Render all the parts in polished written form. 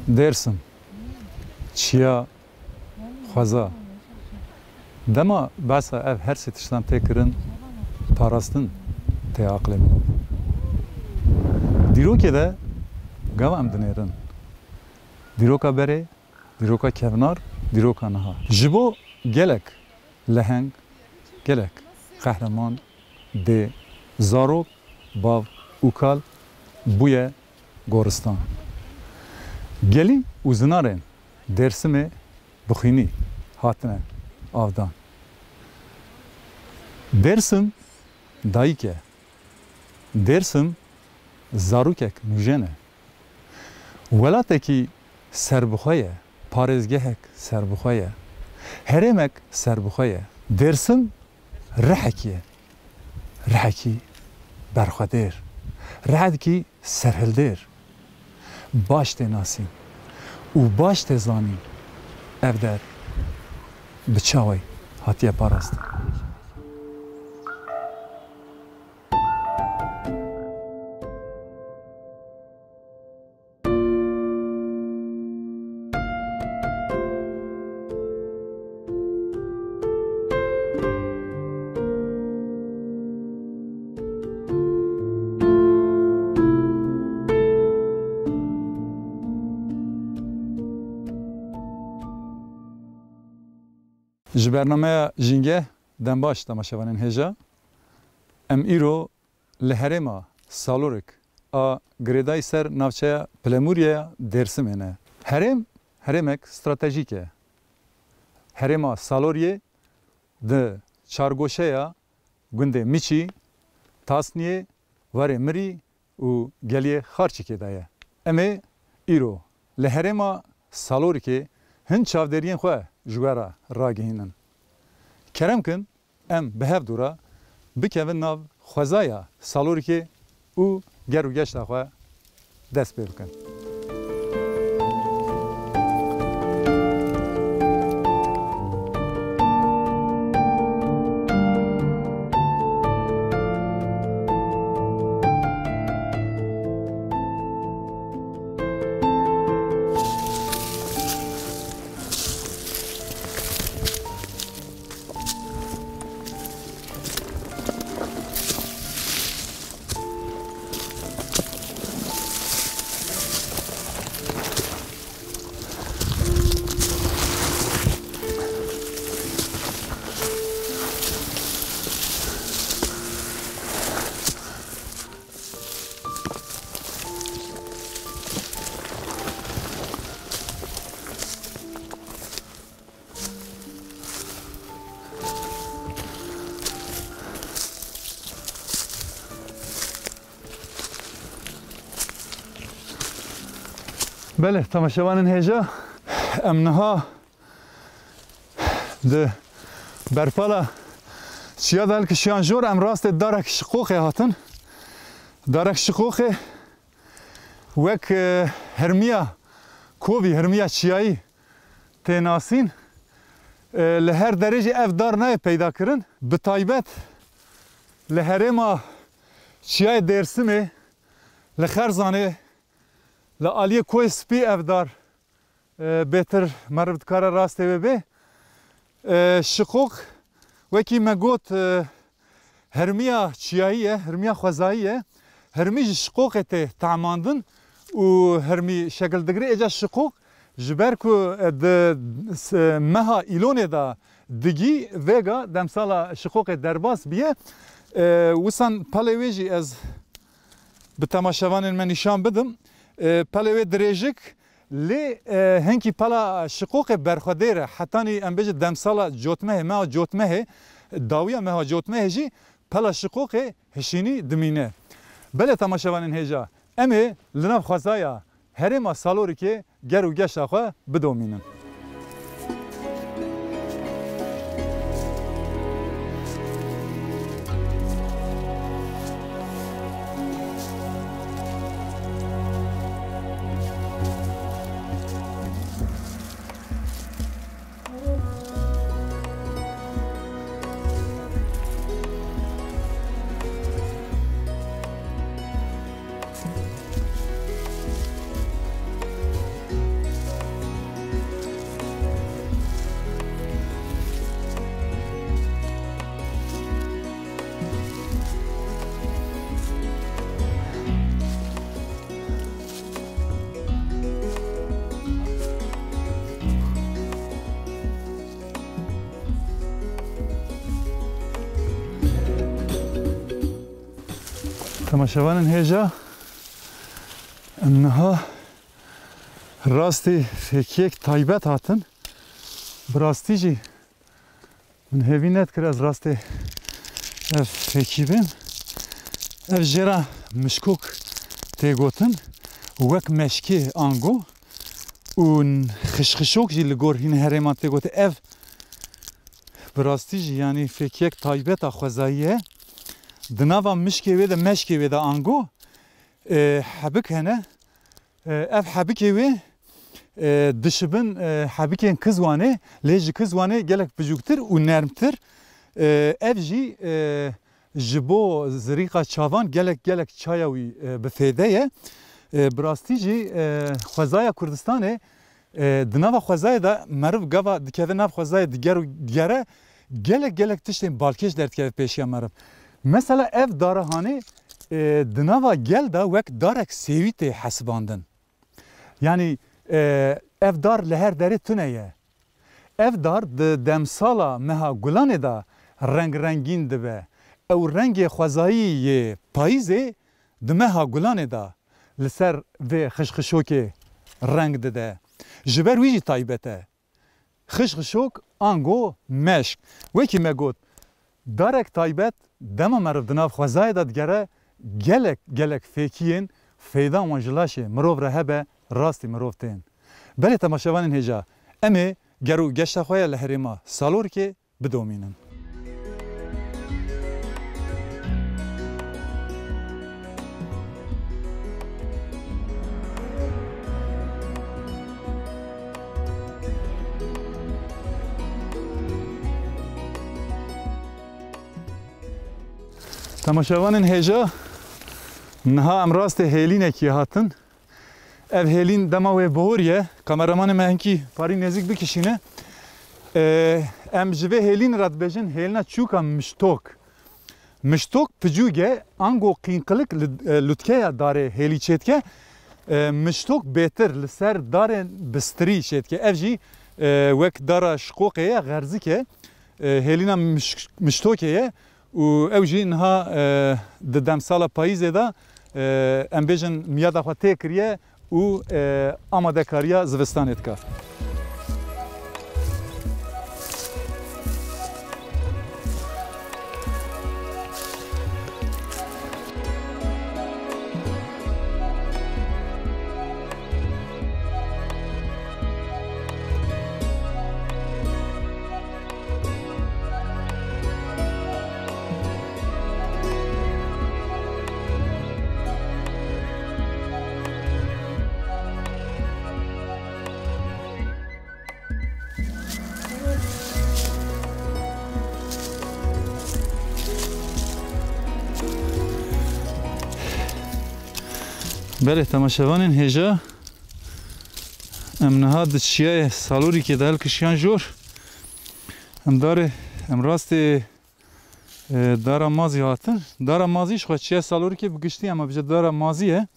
Dersim çiya xwaza dema basa ev her se tiştan tê kirin parastin tê aqilê min. Dîrokê de gava em dinêrin. Dîroka berê, dîroka kevnar, dîroka niha. Ji bo gelek leheng, gelek qehreman dê zarok, bav û kal bûye goristan. Gelî û zinarên Dêrsimê bixwînî hatine avdan. Dêrsim dayîk e. Dêrsim zarokek nûjen e. Welatekî serbixwe ye, parêzgehek serbixwe ye, herêmek serbixwe ye. Dêrsim rihekî ye. Rihekî berxwedêr. Rihekî serhildêr. Baş tê nasîn û baş tê zanîn ev der bi çawe hatiye parastin. Ji bernameya jîngeh dembaş temaşevanên hêja em îro li herêma Salorek a girêdayî ser navçeya Plemûriyeya Dêrsimê ne. Herêmek stratejîk e. Herêma Saloriyê di çargoşeya gundê Miçî, Tasniyê, warê Mirî û geliyê Xarçîkê de ye. Em ê îro li herêma Salorikê hin çavderiyên xwe ji we re ragihînin. Kerem kin em bi hev dûra bikevin nav xwezaya Salorikê û ger û geşta xwe dest pê bikin. Bele, temaşevanên hêja em niha di berpala çiya da hilkişiyan jor em rastê darek şiqoxê hatin. Darek şiqoxê wek hermiya kovî, hermiya çiyayî tê nasîn. Li her derêjê ev dar nayê peyda kirin. Bi taybet li herêma çiyayê Dêrsimê li Xerzanê li aliyê koyê spî ev dar bêtir meriv dikare rastê vê bê. Şiqox wekî me got hermiya çiyayî ye, hermiya xwezayî ye. Hermî ji şiqoxê tê temandin û hermî şekil digirê êca şiqox ji ber ku di meha îlonê da digî vêga demsala şiqoxê derbas biye. Wisan pelê wê jî ez bi temaşevanên me nîşan bidim. Pelê wê dirêjik lê hinkî pela şiqoxê berxwedêr e. Hetanî em bêjin demsala cotmehê, meha cotmehê, dawiya meha cotmehê jî pela şiqoxê hişînî dimîne. Belê temaşevanên hêja em ê li nav xwezaya herêma Salorikê ger û geşa xwe bidomînin. تماشاوانن هجا انها راستی فکیک تایبت هاتن براستی جی من هیوینت کر از راستی فکی بین اف جرا مشکوک تیگوتن وک مشکی آنگو اون خشخشوک جی لگور هین هرمان تیگوت اف براستی جی یعنی فکیک تایبت خوزاییه دناوا مشکی ویده مشکی ویده آنگو حبک هنه اف حبکی وی دشبن حبکین کزوانه لیج کزوانه گلک بجوکتر و نرمتر اف جی جبو زریقا چاوان گلک چایوی بفیده براستی جی خوزای کردستانه دناوا خوزای دا مرو گاوا دکه ناف خوزای دیگره گلک تشتین بالکش درد که پیشیا مرو مثلا اف دارهانه دناوا گل دا وک دارک سیویت حسباندن yani ev dar leher deri tüneye ev dar demsala meha gulane da rengin dibe ev rengi xwazayî payîzê di meha gulane da li ser vê xişxişokê reng dide ji ber wî jî taybet e xişxişok ango meşk wekî me got darek taybet dema meriv di nav xwezayê da digere gelek fêkiyên feydan wan ji laşê mirov re hebe rastî mirov tên belê temaşevanên hêja em ê gerû geşta xwe ya li herêma salorkê bidomînin. Temaşevanên hêja niha em rastê hêlînekî hatin. Ev hêlîn dema wê bohoriye. Kameramanê me hinkî parî nêzik bikişîne. Em ji vê hêlîn re dibêjin hêlîna çûka miştok. Miştok picûge ango qînqilik lutkeya darê hêlî çêdike. Miştok bêtir li ser darên bistirî çêdike. Ev jî wek dara şiqoqê ye xerzike. Hêlîna miştokê ye. û ew jî niha di demsala payîzê da em bêjin miyada xwe tê kiriye û amadekariya zivistanê dike. Belê temaşevanên hêja em niha di çiyayê salorîkê de hilkişiyan jor em rastê dara mazî hatin. Dara mazî ji xwe çiya salorîkê bigiştî ama bije dara mazî ye.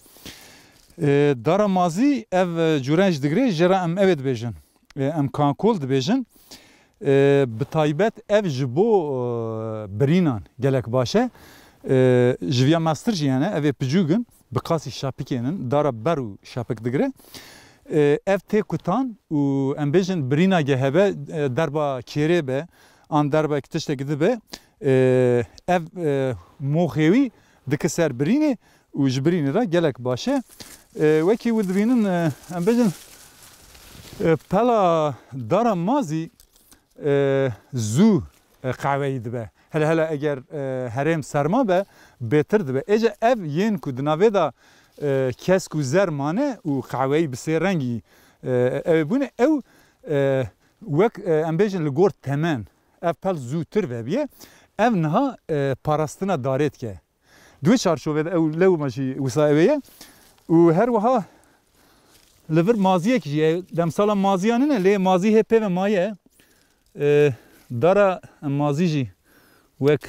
Dara mazî ev cûren ji digirê jera em evê dibêjin. Em kankol dibêjin. Bi taybet ev ji bo birînan gelek baş e. Ji viya master jî hene ev ê picûgin. Bi qasî şapikênin dara ber û şapik digire ev tê kutan û em bêjin birînage hebe derba kêrê be an derba tiştekî dibe ev moxêwî dike ser birînê û ji birînê re gelek baş e wekî wî dibînin em bêjin pela dara mazî zû qehweyî dibe hele eger herêm serma be bêtir dibe. Êce ev yên ku di navê da kesk û zer mane û qehweyî bi sê rengî ew bûne ew wek em bêjin li gor temen ev pel zûtir vebiye ev niha parastina darê dike. Duê çarşovê de ew lewma jî wisa ew ye û her wiha li vir maziyek jî demsala maziyan ne lê mazî hê pê ve maye dara mazî jî wek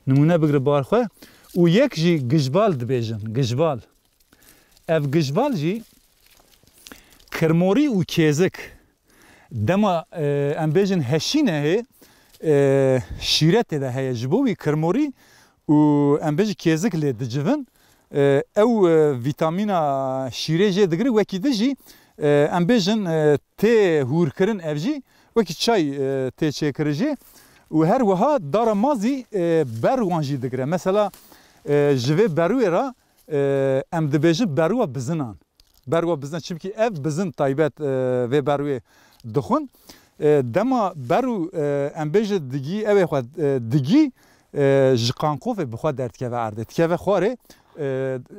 nimûne bigire bar xwe û yek jî gijbal dibêjin gijbal. Ev gijbal jî kirmorî û kêzik dema em bêjin heşîne hê şîretê de heye ji bo wî kirmorî û em bêjin kêzik lê dicivin او ویتامینا شیره جه دگری وکی دجی ام بیجن تی هور کرن افجی وکی چای تی چه کرجی و هر وها دار مازی بروان جی دگره مثلا جوه بروی را ام دبیجه بروا بزنان بروا بزنان چون که اف بزن تایبت و بروی دخون دما برو ام بیجه دگی اوه خود دگی جقانقوف بخواد درد که و عرده که و خواره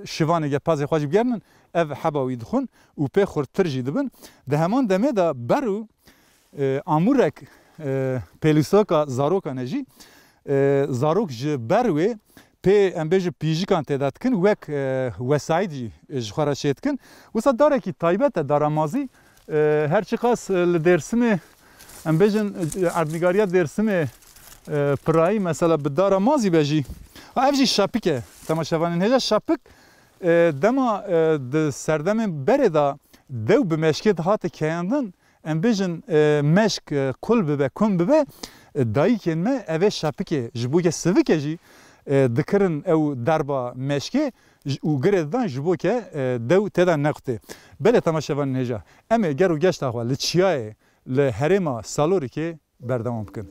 شوانه گه پازه خواهی بگرنن اف حباوی دخون و پی خورتر جی دبن ده همان دمه دا برو امورک پیلوساکا زاروکا نجی زاروک جه بروی پی امبیج پیجیکان تعداد کن وک وسایدی جخوره شید کن وسا داره کی تایبت داره مازی هرچی خاص لدرسمه امبیجن اردنگاریات درسمه پرایی مثلا بداره مازی بجی افجی شاپیکه تماشاوانین هجا شاپیک دما سردم بردا دو به مشکت هات کیاندن ام بیجن مشک کل ببه کن ببه دایی کنمه اوه شاپیکه جبوکه سویکه جی دکرن او دربا مشکه و گردان جبوکه دو تدا نقطه بله تماشاوانین هجا اما گرو گشت آخوا لچیای لحرما سالوری که بردوام کن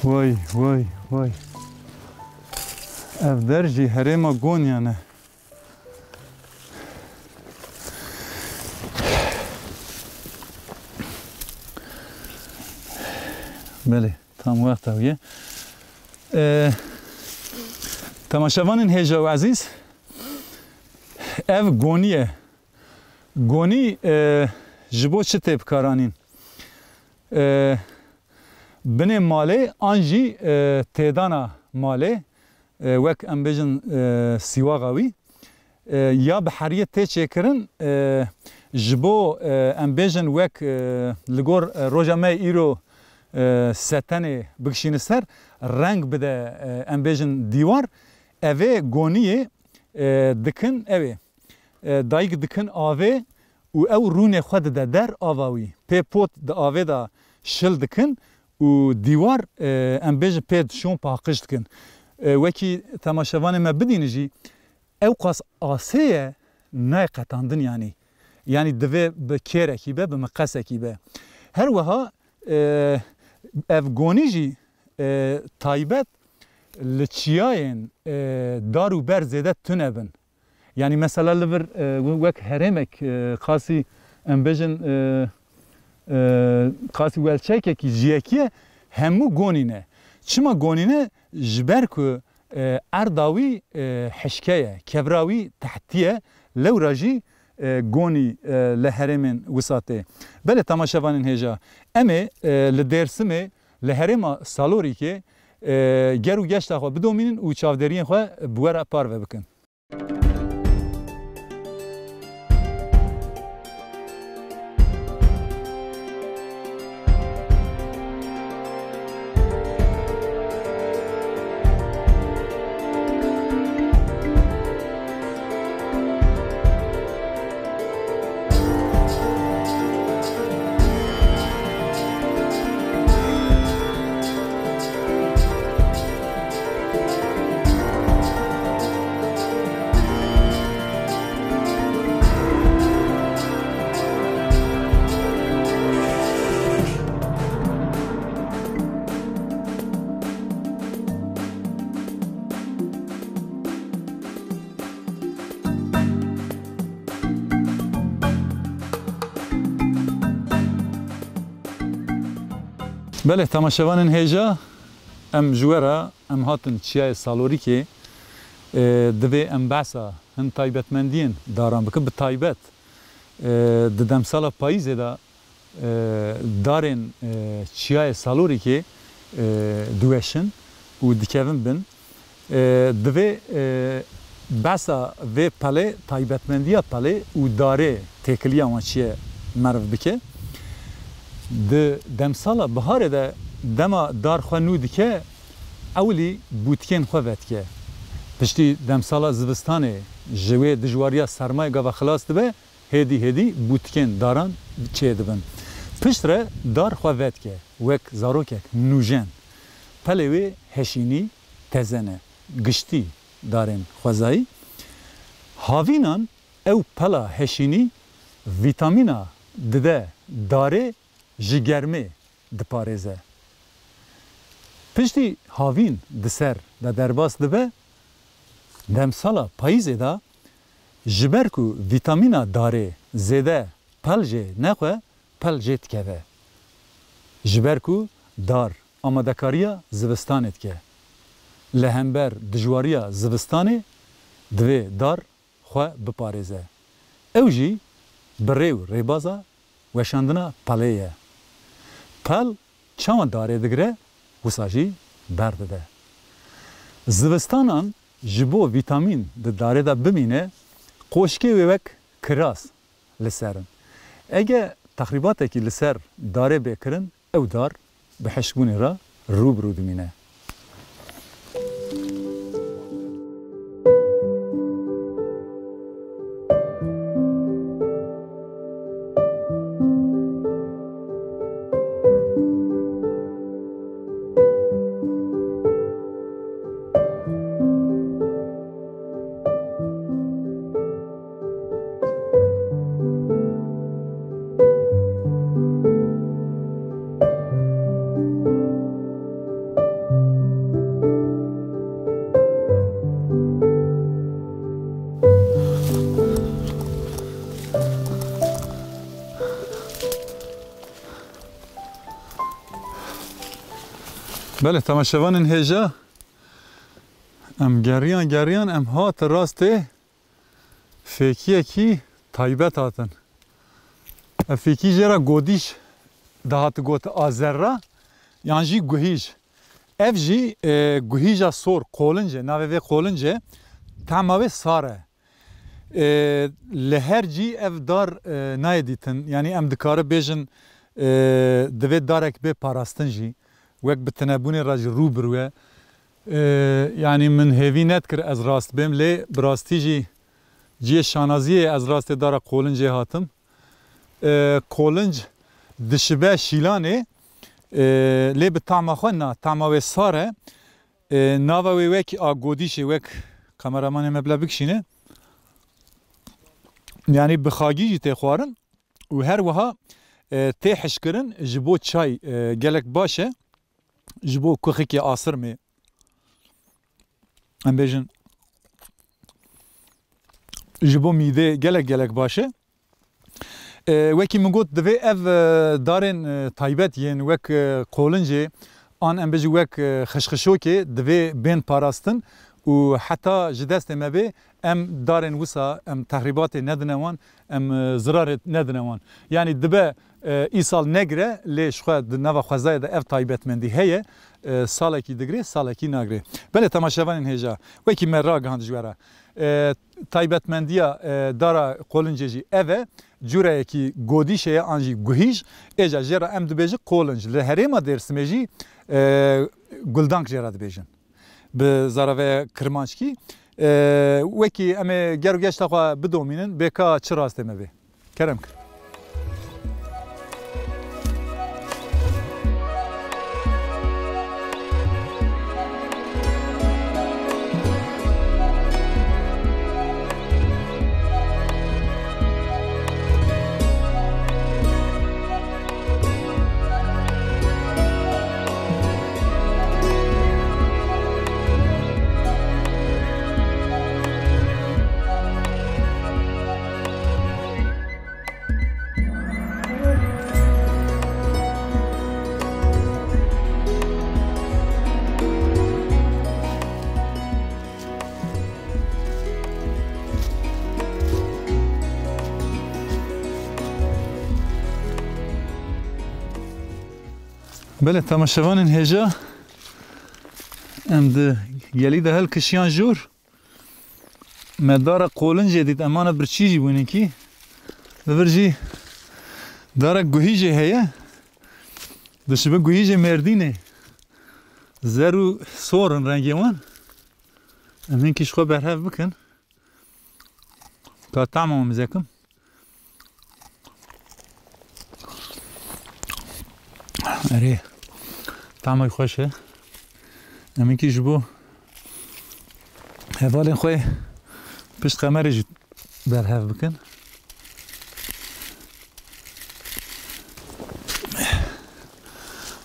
وای وای وای اف درجی هرما گونیانه بله tam وقت اویه تماشاوانین هیجا و عزیز اف گونیه گونی جبو چه تیپ کارانین بنه ماله آنجی تیدانا ماله وک ام بیجن سیواغاوی یا بحریه تی چه کرن جبو ام بیجن وک لگور روژا مای ایرو ستنه بکشین سر رنگ بده ام بیجن دیوار اوه گونیه دکن اوه دایگ دکن آوه و او رونه خود ده در آواوی پی پوت ده آوه ده شل دکن و دیوار ام بیجن پید شون پاقش دکن وکی تماشاوان ما بدینجی او قاس آسیه نای قطاندن یعنی دوه بکیره کی به بمقصه کی به هر وها افغانیجی تایبت لچیاین دارو بر زیده تنبن یعنی مثلا لبر وک هرمک خاصی ام بیجن قاسی ولچه کی جیکیه همو گونینه چما گونینه جبر کو ارداوی حشکیه کبراوی تحتیه لو راجی گونی لهرمن وساته بله تماشاوانین هجا اما لدرسمه لهرما سالوری که گرو گشت خو بدومینن و چاودرین خو بوره پارو بکن بله تماشاوان هیجا ام جوارا ام هاتن چیای سالوری که دوی ام بحثا هن تایبتمندین دارن بکن به تایبت ددم سالا پاییزه دا دارن چیای سالوری که دوشن و دکیون بن دوی بحثا و پله تایبتمندیا پله و داره تکلیه آن چیه مرو بکه دم سالا بهاره ده دما دار خو نو دکه اولی بوتکن خو وتکه پشتی دم سالا زوستانه جوی دجواریا سرمایه گاوا خلاص دبه هدی بوتکن داران چه دبن پشتره دار خو وتکه وک زاروکک نوجن پلوی هشینی تزنه گشتی دارن خوازایی هاوینان او پلا هشینی ویتامینا دده داره جگرمه دپارزه پشتی هاوین دسر دا درباس دبه دم سالا پاییزه دا جبرکو ویتامینا داره زده پلجه نخواه پلجه تکوه جبرکو دار آمادکاریا زوستانت که لهمبر دجواریا زوستانه دوی دار خواه بپارزه او جی بریو ریبازا وشاندنا پلیه پل چاوان داره دگره وساجی برده ده زوستانان جبو ویتامین ده داره ده بمینه قوشکی ویوک کراس لسرن اگه تخریبات اکی لسر داره بکرن او دار به حشبونی را روبرو دمینه بله تماشاوان هیجا ام گریان ام هات راسته فیکیه کی تایبت هاتن فیکی جرا گودیش دهات گوت آزر یعنی جی گوهیج اف جی گوهیجا سور قولنجه ناوه و قولنجه تماوه ساره لهر جی اف دار نایدیتن یعنی ام دکاره بیجن دوید دارک به پاراستن جی وقت بتنابوني راجل روبروه يعني من هيفي نتكر از راست بهم لي براستيجي جي شانازيه از راست دارا قولنج هاتم قولنج دشبه شيلانه لي بطعم خنا طعم وساره ناوا ويك اگوديش وك كاميرامان مبلا بكشينه يعني بخاجي تخوارن و هر وها تحش كرن جبو چاي گلك باشه جبو کوخکی آسر می ام بیجن جبو میده گلک باشه وکی من گفت دوی اف دارن تایبت ین وک قولنجه آن ام بیجی وک خشخشو که دوی بین پاراستن و حتی جدست ما به ام دارن وسا ام تخریبات ندنوان ام ضرار ندنوان یعنی دبه ایسال نگره لیش خود نوا خوزای ده اف تایبتمندی هیه سالکی دگری سالکی نگره بله تماشاوان هیجا وکی من را گهاند جواره تایبتمندیا دارا قولنجه جی اوه جوره کی گودیشه آنجی گوهیج ایجا جرا ام دبیجی قولنج لهره ما درسمه جی گلدانک جرا دبیجن به زراوه کرمانچکی وکی امه گرو گشت آقا بدومینن بکا چه راسته مبه کرم کر بله تماشاوان هجا ام ده گلی ده هل کشیان جور مدار قولن جدید امانه برچیجی بونه کی برجی داره گوهیجه هیا دشبه گوهیجه مردینه زرو سورن رنگی وان امین کش خو برهف بکن تا طعمه مزکم اره طعمه خوشه امین کش بو هوالین خوی پشت خمره جد برهف بکن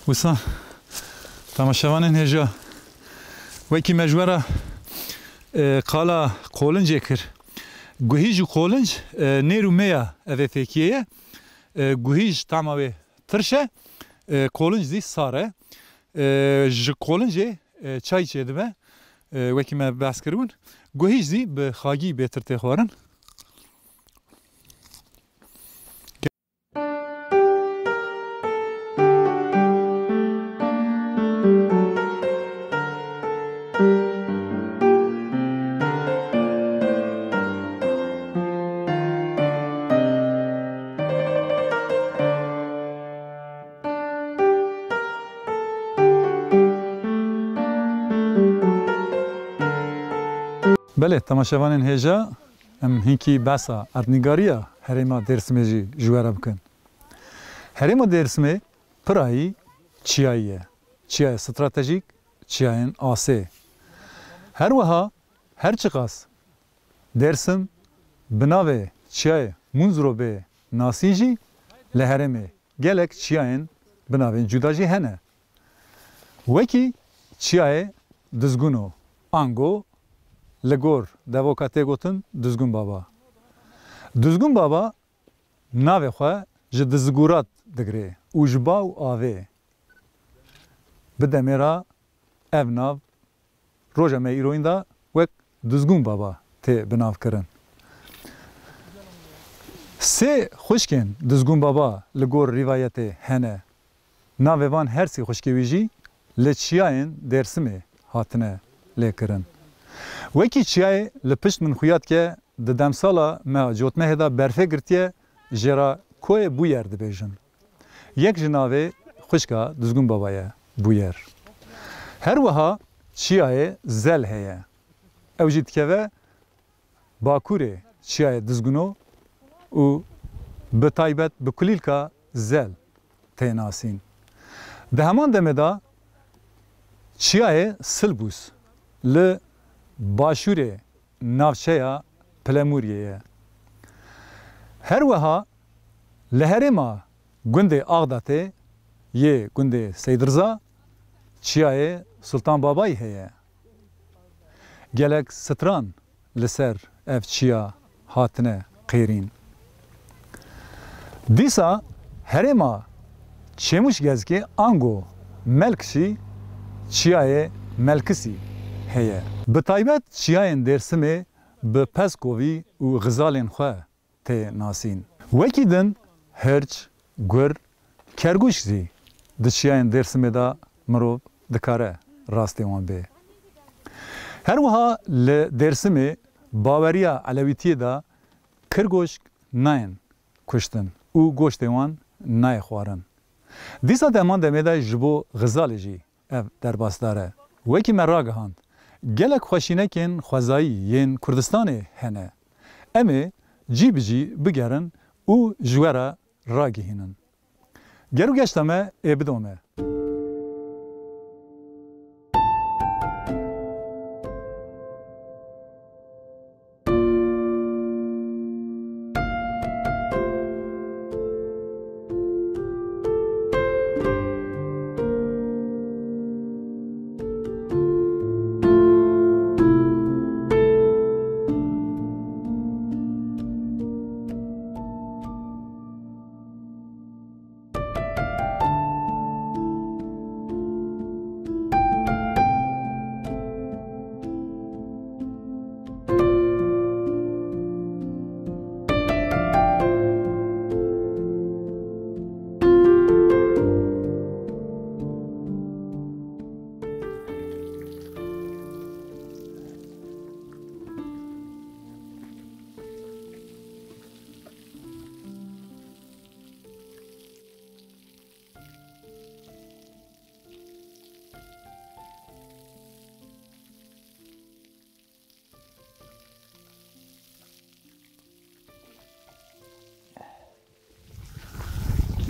وسا تماشاوانین هجا وکی مجوره قالا قولنج کر گوهیج و قولنج نیرو میا اوه فکیه گوهیج تمامه ترشه قولنج دی ساره ج قولنج چای چه دبه وکی ما بحث کرون گوهیج دی به خاگی بهتر تخوارن بله تماشاوانین هجا ام هنکی بسا اردنگاریا هریما درسمه جی جواره بکن هریما درسمه پرایی چیاییه چیای استراتژیک چیاین آسه هر وها هر چقاس درسم بناوه چیای منظرو به ناسیجی لهرمه گلک چیاین بناوه جداجی هنه وکی چیای دزگونو آنگو لگور دوکاته گوتن دزگون بابا دزگون بابا ناوه خواه جه دزگورات دگره اوجبا و آوه بده میرا او ناو روژه می ایروین دا وک دزگون بابا تی بناو کرن سه خوشکن دزگون بابا لگور روایت هنه ناوه وان هر سی خوشکویجی لچیاین درسمه هاتنه لیکرن وکی چیای لپشت من خویات که ددم سالا ما جوتمه هدا برفه گرتیه جرا کوی بویر دبیجن یک جناوه خوشکا دزگون بابایه بویر هر وها چیای زل هیه او جید که باکوره چیای دزگونو و به تایبت به کلیل که زل تیناسین ده همان دمه دا چیای سلبوس ل باشوره نافچه پلموریه هر وها لهرما گنده آغداته یه گنده سیدرزا چیای سلطان بابایی هیه گلک ستران لسر اف چیا هاتنه قیرین دیسا هرما چموش گزگه آنگو ملکشی چیای ملکسی هیه به تایبت چیاین درسمه به پسکوی و غزالین خواه تی ناسین وکی دن هرچ گر کرگوش زی ده چیاین درسمه دا مروب دکاره راستی وان به هر وها لدرسمه باوریا علویتی دا کرگوش ناین کشتن و گوشت وان نای خوارن دیسا دمان دمه دا جبو غزالی جی اف در باستاره وکی مراغ هاند گلک خوشینکن خوازایی ین کردستان هنه امی جی بجی بگرن و جوره راگی هینن گرو گشتمه بدومه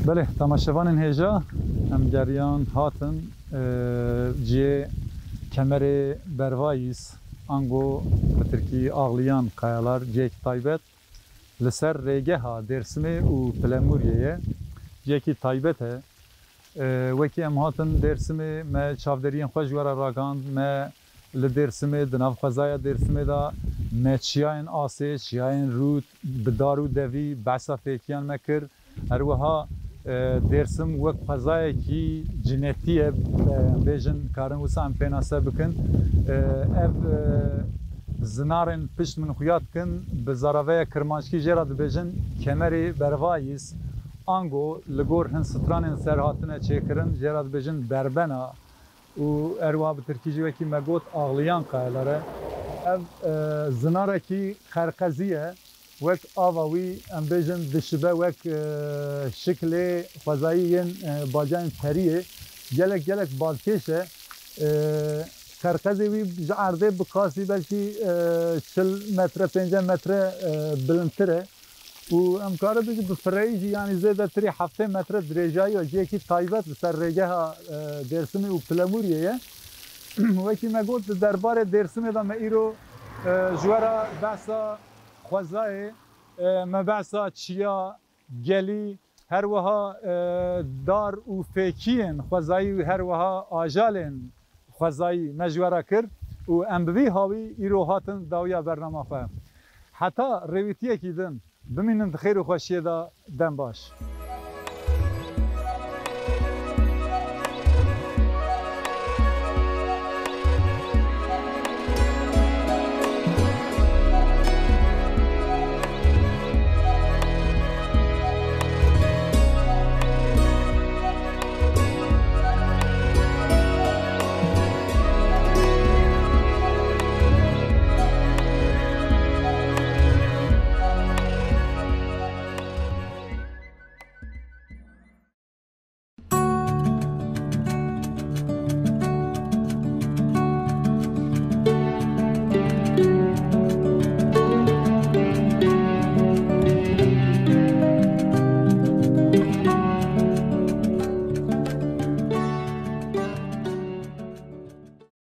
بله تماشاوان هجا ام جریان هاتن جی کمر برواییس انگو بترکی آغلیان قیالار جیک تایبت لسر ریگه ها درسمه و پلموریه جیکی تایبته وکی ام هاتن درسمه ما چافدرین خوش ورا راگاند ما لدرسمه دناف خزایا درسمه دا ما چیاین آسه چیاین رود بدارو دوی بحثا فیکیان مکر هروها درسم وک خزایا کی جنتیه بیجن کارن وسام پیناسه بکن اف زنارن پشت من خویات کن به زراوه کرمانشکی جرا دبیجن کمری برواییس آنگو لگور هن سترانن سرهاتنه چیکرن جرا دبیجن بربنا و اروها به ترکیجی وکی مگوت آغلیان قایلاره اف زناره کی خرقزیه وک آواوی ام بیجن دشبه وک شکل خوزایی باجان تریه گلک بالکشه خرقزی وی عرضه بکاسی بلکی 40 متر 50 متر بلندتره و امکاره بگه بفرایجی یعنی زیده تری 7 متر دریجایی و جیکی تایبت سر ریگه ها درسمی و پلموریه وکی مگود درباره درسمی دا ما ایرو جوارا بحثا خوزای ما بحثا چیا گلی هر وها دار و فیکین خوزایی و هر وها آجالین خوزایی مجوره کرد و ام بی هاوی ایرو هاتن داویا برنامه خواه حتی رویتیه که دن بمینن خیر و خوشیه دا دن باش